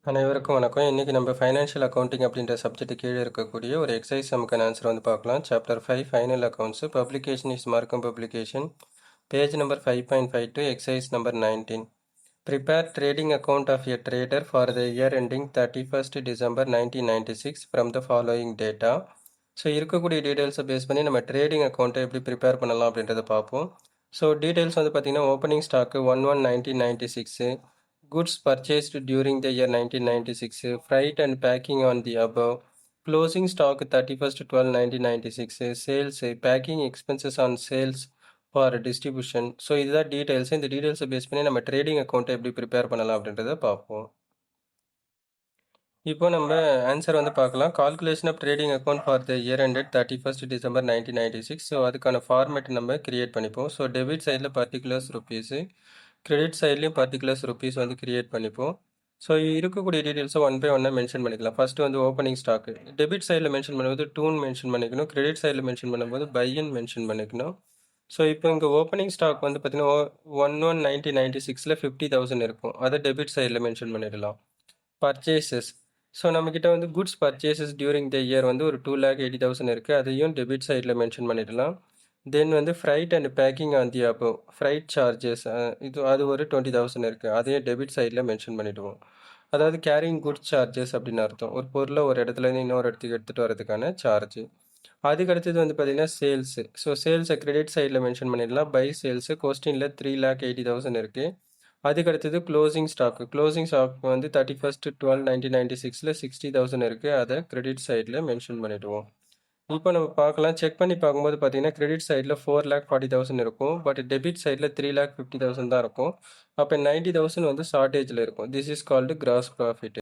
அனைவருக்கும் வணக்கம். இன்றைக்கி நம்ம ஃபைனான்ஷியல் அக்கௌண்டிங் அப்படின்ற சப்ஜெக்ட் கீழே இருக்கக்கூடிய ஒரு எக்ஸசைஸ் நமக்கான ஆன்சர் வந்து பார்க்கலாம். Chapter 5 final accounts publication is மார்க்கம் publication page number 5.52 exercise number 19. Prepare trading account of a trader for the year ending 31st December 1996 from the following data. So இருக்கக்கூடிய டீட்டெயில்ஸை பேஸ் பண்ணி நம்ம ட்ரேடிங் அக்கௌண்ட்டை எப்படி ப்ரிப்பேர் பண்ணலாம் அப்படின்றத பார்ப்போம். ஸோ டீட்டெயில்ஸ் வந்து பார்த்திங்கன்னா opening stock 1/1/1996, goods purchased during the year 1996, freight and packing on the above, closing stock 31st 12/1996, sales, packing expenses on sales for distribution. So இதுதான் டீட்டெயில்ஸ். இந்த டீட்டெயில்ஸை பேஸ் பண்ணி நம்ம ட்ரேடிங் அக்கௌண்ட்டை எப்படி ப்ரிப்பேர் பண்ணலாம் அப்படின்றத பார்ப்போம். இப்போ நம்ம ஆன்சர் வந்து பார்க்கலாம். Calculation of trading account for the year ended 31st December 1996. So அதுக்கான ஃபார்மேட் நம்ம கிரியேட் பண்ணிப்போம். ஸோ டெபிட் சைடில் பர்டிகுலர்ஸ் ருபீஸு, கிரெடிட் சைட்லேயும் பர்டிகுலர்ஸ் ருபீஸ் வந்து கிரியேட் பண்ணிப்போம். ஸோ இருக்கக்கூடிய டீட்டெயில்ஸை ஒன் பை ஒன்னாக மென்ஷன் பண்ணிக்கலாம். ஃபஸ்ட்டு வந்து ஓப்பனிங் ஸ்டாக்கு டெபிட் சைடில் மென்ஷன் பண்ணும்போது டூன்னு மென்ஷன் பண்ணிக்கணும். கிரெடிட் சைடில் மென்ஷன் பண்ணும்போது பைன்னு மென்ஷன் பண்ணிக்கணும். ஸோ இப்போ இங்கே ஓப்பனிங் ஸ்டாக் வந்து பார்த்தீங்கன்னா 1/1/1996 50,000 இருக்கும். அதை டெபிட் சைடில் மென்ஷன் பண்ணிடலாம். பர்ச்சேசஸ், ஸோ நம்மக்கிட்ட வந்து goods purchases during the year வந்து ஒரு 2,80,000 இருக்குது. அதையும் டெபிட் சைடில் மென்ஷன் பண்ணிடலாம். தென் வந்து freight and packing on the above, freight charges அது ஒரு 20,000 இருக்குது. அதையும் டெபிட் சைடில் மென்ஷன் பண்ணிவிடுவோம். அதாவது கேரிங் குட்ஸ் சார்ஜஸ் அப்படின்னு அர்த்தம். ஒரு பொருளை ஒரு இடத்துலேருந்து இன்னொரு இடத்துக்கு எடுத்துகிட்டு வரதுக்கான சார்ஜ். அதுக்கு அடுத்தது வந்து பார்த்திங்கன்னா சேல்ஸு. ஸோ சேல்ஸை கிரெடிட் சைடில் மென்ஷன் பண்ணிடலாம். பை சேல்ஸு கொஸ்டினில் 3,80,000 இருக்குது. அதுக்கு அடுத்தது க்ளோசிங் ஸ்டாக் வந்து 31st 12/1996 60,000 இருக்குது. அதை கிரெடிட் சைடில் மென்ஷன் பண்ணிவிடுவோம். இப்போ நம்ம பார்க்கலாம். செக் பண்ணி பார்க்கும்போது பார்த்தீங்கன்னா கிரெடிட் சைடில் 4,40,000 இருக்கும். பட் டெபிட் சைடில் 3,50,000 தான் இருக்கும். அப்போ 90,000 வந்து ஷார்ட்டேஜில் இருக்கும். This is called gross profit.